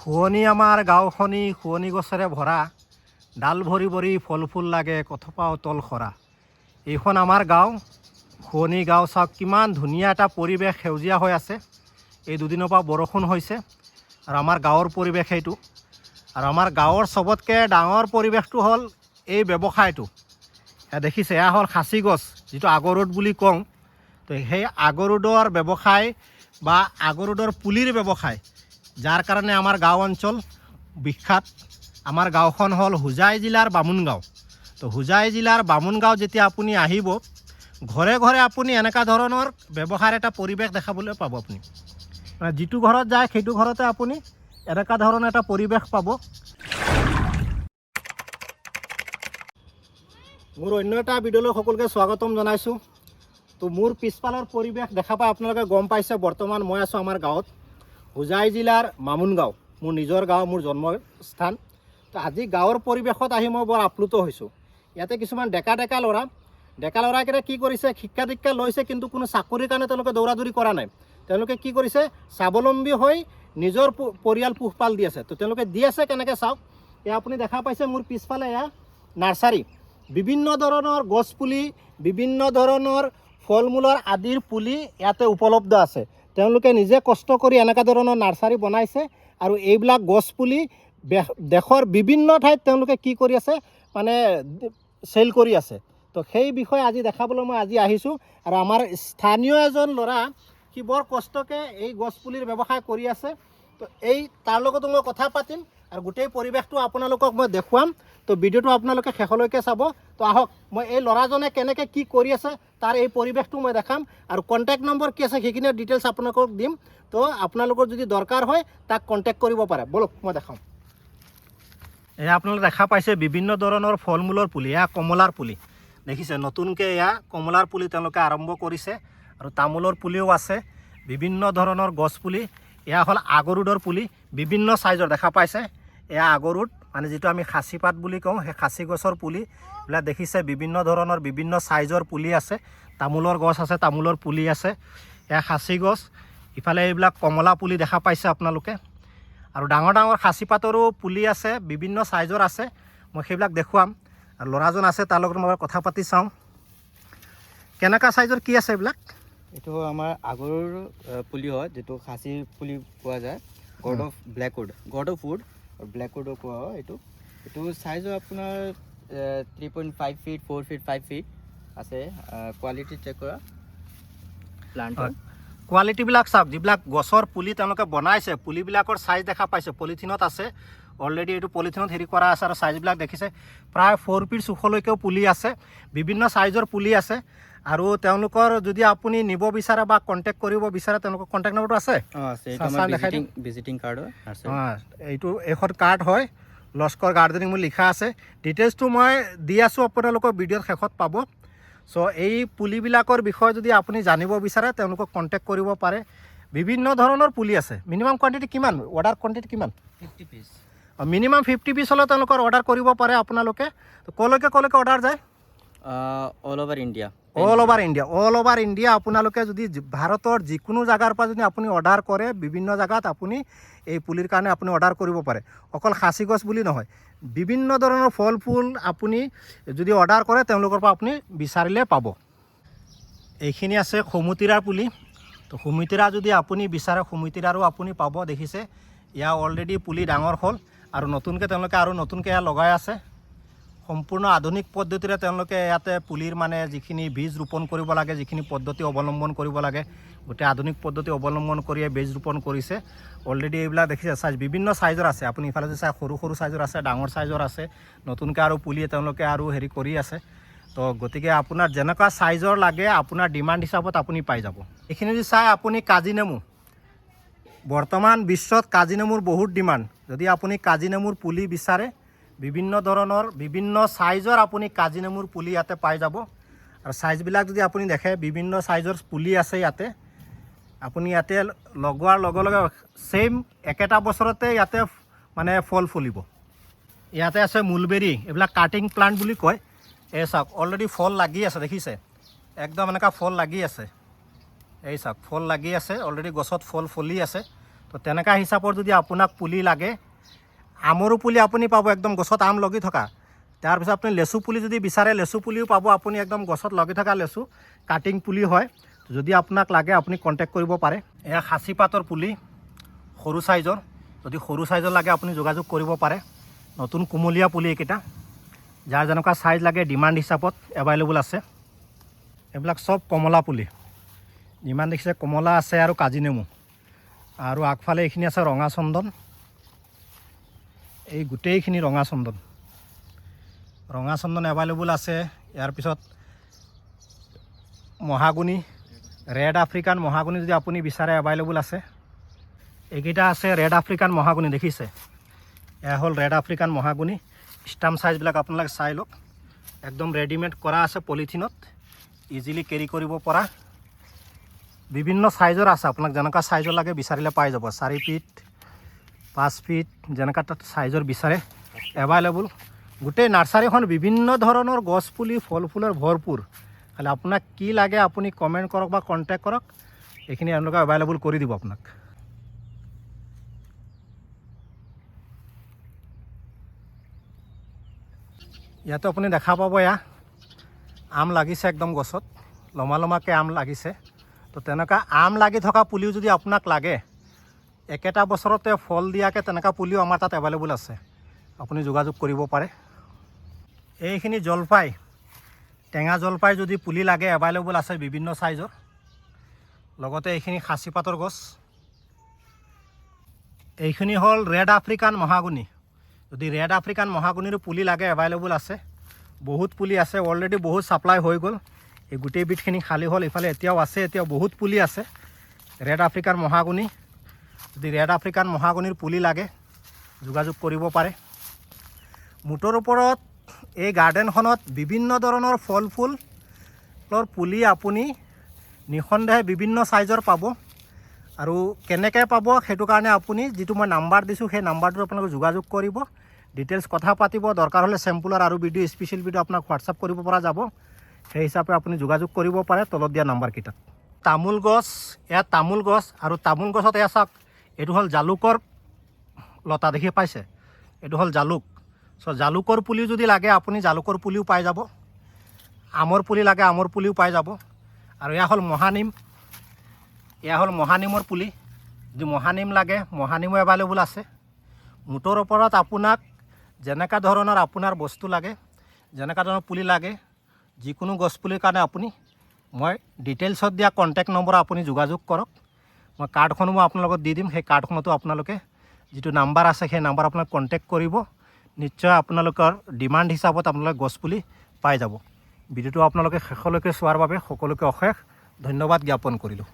শুৱনি আমাৰ গাঁওখনি শুৱনি গছেৰে ভৰা, ডাল ভৰি ভৰি ফল ফুল লাগে কথপা অতল খৰা। এইখন আমাৰ গাঁও, শুৱনি গাঁও। চাওক কিমান ধুনীয়া এটা পৰিৱেশ, সেউজীয়া হৈ আছে। এই দুদিনৰ পৰা বৰষুণ হৈছে আৰু আমাৰ গাঁৱৰ পৰিৱেশ এইটো। আৰু আমাৰ গাঁৱৰ চবতকৈ ডাঙৰ পৰিৱেশটো হ'ল এই ব্যৱসায়টো। দেখিছে, এয়া হ'ল খাচী গছ, যিটো আগৰুড বুলি কওঁ। তো সেই আগৰুডৰ ব্যৱসায় বা আগৰুডৰ পুলিৰ ব্যৱসায়, যাৰ কাৰণে আমাৰ গাঁও অঞ্চল বিখ্যাত। আমাৰ গাঁওখন হ'ল হোজাই জিলাৰ বামুণগাঁও। তো হোজাই জিলাৰ বামুণগাঁও যেতিয়া আপুনি আহিব, ঘৰে ঘৰে আপুনি এনেকুৱা ধৰণৰ ব্যৱসায়ৰ এটা পৰিৱেশ দেখাবলৈ পাব। আপুনি মানে যিটো ঘৰত যায় সেইটো ঘৰতে আপুনি এনেকুৱা ধৰণৰ এটা পৰিৱেশ পাব। মোৰ অন্য এটা ভিডিঅ'লৈ সকলোকে স্বাগতম জনাইছোঁ। তো মোৰ পিছফালৰ পৰিৱেশ দেখা পাই আপোনালোকে গম পাইছে, বৰ্তমান মই আছোঁ আমাৰ গাঁৱত, হোজাই জিলাৰ বামুণগাঁও। মোৰ নিজৰ গাঁও, মোৰ জন্মস্থান। তো আজি গাঁৱৰ পৰিৱেশত আহি মই বৰ আপ্লুত হৈছোঁ। ইয়াতে কিছুমান ডেকা ল'ৰাকেইটা কি কৰিছে, শিক্ষা দীক্ষা লৈছে, কিন্তু কোনো চাকৰিৰ কাৰণে তেওঁলোকে দৌৰা দৌৰি কৰা নাই। তেওঁলোকে কি কৰিছে, স্বাৱলম্বী হৈ নিজৰ পৰিয়াল পোহপাল দি আছে। তো তেওঁলোকে দি আছে কেনেকৈ চাওক। এয়া আপুনি দেখা পাইছে মোৰ পিছফালে, এয়া নাৰ্চাৰী। বিভিন্ন ধৰণৰ গছ পুলি, বিভিন্ন ধৰণৰ ফল মূলৰ আদিৰ পুলি ইয়াতে উপলব্ধ আছে। তেওঁলোকে নিজে কষ্ট কৰি এনেকুৱা ধৰণৰ নাৰ্চাৰী বনাইছে আৰু এইবিলাক গছ পুলি দেশৰ বিভিন্ন ঠাইত তেওঁলোকে কি কৰি আছে, মানে চেল কৰি আছে। তো সেই বিষয়ে আজি দেখাবলৈ মই আজি আহিছোঁ। আৰু আমাৰ স্থানীয় এজন ল'ৰা, সি বৰ কষ্টকৈ এই গছ পুলিৰ ব্যৱসায় কৰি আছে। তো তাৰ লগতো মই কথা পাতিম আৰু গোটেই পৰিৱেশটো আপোনালোকক মই দেখুৱাম। তো ভিডিঅ'টো আপোনালোকে শেষলৈকে চাব। তো আহক, মই এই ল'ৰাজনে কেনেকৈ কি কৰি আছে তাৰ এই পৰিৱেশটো মই দেখাম। আৰু কণ্টেক্ট নম্বৰ কি আছে সেইখিনি ডিটেইলছ আপোনালোকক দিম। তো আপোনালোকৰ যদি দৰকাৰ হয় তাক কণ্টেক্ট কৰিব পাৰে। বলক মই দেখাম। এয়া আপোনালোকে দেখা পাইছে বিভিন্ন ধৰণৰ ফল মূলৰ পুলি। এয়া কমলাৰ পুলি দেখিছে, নতুনকৈ এয়া কমলাৰ পুলি তেওঁলোকে আৰম্ভ কৰিছে। আৰু তামোলৰ পুলিও আছে, বিভিন্ন ধৰণৰ গছ পুলি। এয়া হ'ল আগৰুডৰ পুলি, বিভিন্ন চাইজৰ দেখা পাইছে। এয়া আগৰুড, মানে যিটো আমি খাচী পাত বুলি কওঁ, সেই খাচী গছৰ পুলি এইবিলাক দেখিছে। বিভিন্ন ধৰণৰ বিভিন্ন চাইজৰ পুলি আছে। তামোলৰ গছ আছে, তামোলৰ পুলি আছে। এয়া খাচী গছ। ইফালে এইবিলাক কমলা পুলি দেখা পাইছে আপোনালোকে। আৰু ডাঙৰ ডাঙৰ খাচী পাতৰো পুলি আছে, বিভিন্ন চাইজৰ আছে। মই সেইবিলাক দেখুৱাম। আৰু ল'ৰাজন আছে, তাৰ লগত মই কথা পাতি চাওঁ কেনেকুৱা চাইজৰ কি আছে এইবিলাক। এইটো আমাৰ আগৰ পুলি হয়, যিটো খাচী পুলি পোৱা যায়। God of blackwood, god of wood আৰু ব্লেকউডো কোৱা হয়। এইটো চাইজো আপোনাৰ 3.5 ফিট, 4 ফিট, 5 ফিট আছে। কোৱালিটি চেক কৰা প্লান্টৰ কোৱালিটিবিলাক চাওক। যিবিলাক গছৰ পুলি তেওঁলোকে বনাইছে, পুলিবিলাকৰ চাইজ দেখা পাইছে, পলিথিনত আছে অলৰেডি। এইটো পলিথিনত হেৰি কৰা আছে। আৰু চাইজবিলাক দেখিছে, প্ৰায় 4 ফিট জোখলৈকেও পুলি আছে, বিভিন্ন চাইজৰ পুলি আছে। আৰু তেওঁলোকৰ যদি আপুনি নিব বিচাৰে বা কণ্টেক্ট কৰিব বিচাৰে, তেওঁলোকৰ কণ্টেক্ট নম্বৰটো আছে। ভিজিটিং কাৰ্ড হয়। এইখন কাৰ্ড হয়, লস্কৰ গাৰ্ডেনিং বুলি লিখা আছে। ডিটেইলছটো মই দি আছোঁ, আপোনালোকৰ ভিডিঅ'ৰ শেষত পাব। চ' এই পুলিবিলাকৰ বিষয়ে যদি আপুনি জানিব বিচাৰে, তেওঁলোকক কণ্টেক্ট কৰিব পাৰে। বিভিন্ন ধৰণৰ পুলি আছে। মিনিমাম কোৱান্টিটি কিমান, অৰ্ডাৰ কোৱান্টিটি কিমান? 50 পিচ। মিনিমাম 50 পিচ হ'লেও তেওঁলোকৰ অৰ্ডাৰ কৰিব পাৰে আপোনালোকে। ক'লৈকে অৰ্ডাৰ যায়? All over India. All over India আপোনালোকে যদি ভাৰতৰ যিকোনো জেগাৰ পৰা যদি আপুনি অৰ্ডাৰ কৰে, বিভিন্ন জেগাত আপুনি এই পুলিৰ কাৰণে আপুনি অৰ্ডাৰ কৰিব পাৰে। অকল খাচী গছ বুলি নহয়, বিভিন্ন ধৰণৰ ফল ফুল আপুনি যদি অৰ্ডাৰ কৰে, তেওঁলোকৰ পৰা আপুনি বিচাৰিলে পাব। এইখিনি আছে সুমতিৰাৰ পুলি। তো সুমিতিৰা যদি আপুনি বিচাৰে, সুমিতিৰাৰো আপুনি পাব। দেখিছে, ইয়াৰ অলৰেডি পুলি ডাঙৰ হ'ল আৰু নতুনকৈ তেওঁলোকে এয়া লগাই আছে। সম্পূৰ্ণ আধুনিক পদ্ধতিৰে তেওঁলোকে ইয়াতে পুলিৰ মানে যিখিনি বীজ ৰোপণ কৰিব লাগে, যিখিনি পদ্ধতি অৱলম্বন কৰিব লাগে, গোটেই আধুনিক পদ্ধতি অৱলম্বন কৰি বীজ ৰোপণ কৰিছে অলৰেডি। এইবিলাক দেখিছে, চাইজ বিভিন্ন চাইজৰ আছে। আপুনি ইফালে যদি চাই, সৰু সৰু চাইজৰ আছে, ডাঙৰ চাইজৰ আছে। নতুনকৈ আৰু পুলি তেওঁলোকে আৰু হেৰি কৰি আছে। তো গতিকে আপোনাৰ যেনেকুৱা চাইজৰ লাগে, আপোনাৰ ডিমাণ্ড হিচাপত আপুনি পাই যাব। এইখিনি যদি চাই আপুনি, কাজি নেমু, বৰ্তমান বিশ্বত কাজি নেমুৰ বহুত ডিমাণ্ড। যদি আপুনি কাজি নেমুৰ পুলি বিচাৰে, বিভিন্ন ধৰণৰ বিভিন্ন চাইজৰ আপুনি কাজি নেমুৰ পুলি ইয়াতে পাই যাব। আৰু চাইজবিলাক যদি আপুনি দেখে, বিভিন্ন চাইজৰ পুলি আছে ইয়াতে। আপুনি ইয়াতে লগোৱাৰ লগে লগে ছেইম একেটা বছৰতে ইয়াতে মানে ফল ফুলিব। ইয়াতে আছে মুলবেৰী, এইবিলাক কাটিং প্লাণ্ট বুলি কয়। এই চাওক, অলৰেডি ফল লাগি আছে, দেখিছে, একদম এনেকুৱা ফল লাগি আছে। এই চাওক, ফল লাগি আছে অলৰেডি, গছত ফল ফুলি আছে। তো তেনেকুৱা হিচাপত যদি আপোনাক পুলি লাগে, আমৰো পুলি আপুনি পাব একদম গছত আম লগি থকা। তাৰপিছত আপুনি লেচু পুলি যদি বিচাৰে লেচু পুলিও পাব, আপুনি একদম গছত লগি থকা লেচু কাটিং পুলি হয়। যদি আপোনাক লাগে আপুনি কণ্টেক্ট কৰিব পাৰে। এয়া খাচী পাতৰ পুলি সৰু চাইজৰ, যদি সৰু চাইজৰ লাগে আপুনি যোগাযোগ কৰিব পাৰে। নতুন কুমলীয়া পুলি এইকেইটা, যাৰ যেনেকুৱা চাইজ লাগে ডিমাণ্ড হিচাপত এভেইলেবল আছে। এইবিলাক চব কমলা পুলি, যিমান দেখিছে কমলা আছে আৰু কাজি নেমু, আৰু আগফালে এইখিনি আছে ৰঙা চন্দন। এই গোটেইখিনি ৰঙা চন্দন এভেইলেবল আছে। ইয়াৰ পিছত মহাগুনি, ৰেড আফ্ৰিকান মহাগুনি যদি আপুনি বিচাৰে এভেইলেবল আছে। এইকেইটা আছে ৰেড আফ্ৰিকান মহাগুনি, দেখিছে এয়া হ'ল ৰেড আফ্ৰিকান মহাগুনি। ষ্টাম্প চাইজবিলাক আপোনালোকে চাই লওক, একদম ৰেডিমেড কৰা আছে পলিথিনত, ইজিলি কেৰি কৰিব পৰা। বিভিন্ন চাইজৰ আছে, আপোনাক যেনেকুৱা চাইজৰ লাগে বিচাৰিলে পাই যাব। 4 ফিট 5 ফিট যেনেকুৱা তাত চাইজৰ বিচাৰে এভেইলেবল। গোটেই নাৰ্চাৰীখন বিভিন্ন ধৰণৰ গছ পুলি ফল ফুলৰ ভৰপূৰ। খালি আপোনাক কি লাগে আপুনি কমেণ্ট কৰক বা কণ্টেক্ট কৰক, এইখিনি তেওঁলোকে এভেইলেবল কৰি দিব আপোনাক। ইয়াতো আপুনি দেখা পাব, এয়া আম লাগিছে একদম গছত, লমাকৈ আম লাগিছে। তো তেনেকুৱা আম লাগি থকা পুলিও যদি আপোনাক লাগে, একেটা বছৰতে ফল দিয়াকৈ তেনেকুৱা পুলিও আমাৰ তাত এভেইলেবল আছে, আপুনি যোগাযোগ কৰিব পাৰে। এইখিনি জলফাই, টেঙা জলফাই যদি পুলি লাগে এভেইলেবল আছে বিভিন্ন চাইজৰ। লগতে এইখিনি খাচী পাতৰ গছ। এইখিনি হ'ল ৰেড আফ্ৰিকান মহাগুনি, যদি ৰেড আফ্ৰিকান মহাগুনিৰো পুলি লাগে এভেইলেবল আছে। বহুত পুলি আছে, অলৰেডি বহুত ছাপ্লাই হৈ গ'ল। এই গোটেই বিটখিনি খালী হ'ল, ইফালে এতিয়াও আছে, এতিয়াও বহুত পুলি আছে ৰেড আফ্ৰিকান মহাগুনি। যদি ৰেড আফ্ৰিকান মহাগুনিৰ পুলি লাগে যোগাযোগ কৰিব পাৰে। মুঠৰ ওপৰত এই গাৰ্ডেনখনত বিভিন্ন ধৰণৰ ফল ফুলৰ পুলি আপুনি নিঃসন্দেহে বিভিন্ন চাইজৰ পাব। আৰু কেনেকৈ পাব সেইটো কাৰণে আপুনি যিটো মই নাম্বাৰ দিছোঁ সেই নাম্বাৰটোত আপোনালোকে যোগাযোগ কৰিব, ডিটেইলছ কথা পাতিব। দৰকাৰ হ'লে চেম্পুলৰ আৰু ভিডিঅ' স্পেচিয়েল ভিডিঅ' আপোনাক হোৱাটছআপ কৰিব পৰা যাব। সেই হিচাপে আপুনি যোগাযোগ কৰিব পাৰে তলত দিয়া নাম্বাৰকেইটাত। তামোল গছ, এয়া তামোল গছ, আৰু তামোল গছত এয়া চাওক, এইটো হ'ল জালুকৰ লতা, দেখি পাইছে, এইটো হ'ল জালুক। চ' জালুকৰ পুলি যদি লাগে আপুনি জালুকৰ পুলিও পাই যাব। আমৰ পুলি লাগে আমৰ পুলিও পাই যাব। আৰু এয়া হ'ল মহানিম, এয়া হ'ল মহানিমৰ পুলি, যদি মহানিম লাগে মহানিমো এভেইলেবল আছে। মুঠৰ ওপৰত আপোনাক যেনেকুৱা ধৰণৰ আপোনাৰ বস্তু লাগে, যেনেকুৱা ধৰণৰ পুলি লাগে, যিকোনো গছ পুলিৰ কাৰণে আপুনি মই ডিটেইলছত দিয়া কণ্টেক্ট নম্বৰ আপুনি যোগাযোগ কৰক। মই কাৰ্ডখনো মই আপোনালোকক দি দিম, সেই কাৰ্ডখনতো আপোনালোকে যিটো নাম্বাৰ আছে সেই নাম্বাৰ আপোনাক কণ্টেক্ট কৰিব। নিশ্চয় আপোনালোকৰ ডিমাণ্ড হিচাপত আপোনালোকে গছপুলি পাই যাব। ভিডিঅ'টো আপোনালোকে শেষলৈকে চোৱাৰ বাবে সকলোকে অশেষ ধন্যবাদ জ্ঞাপন কৰিলোঁ।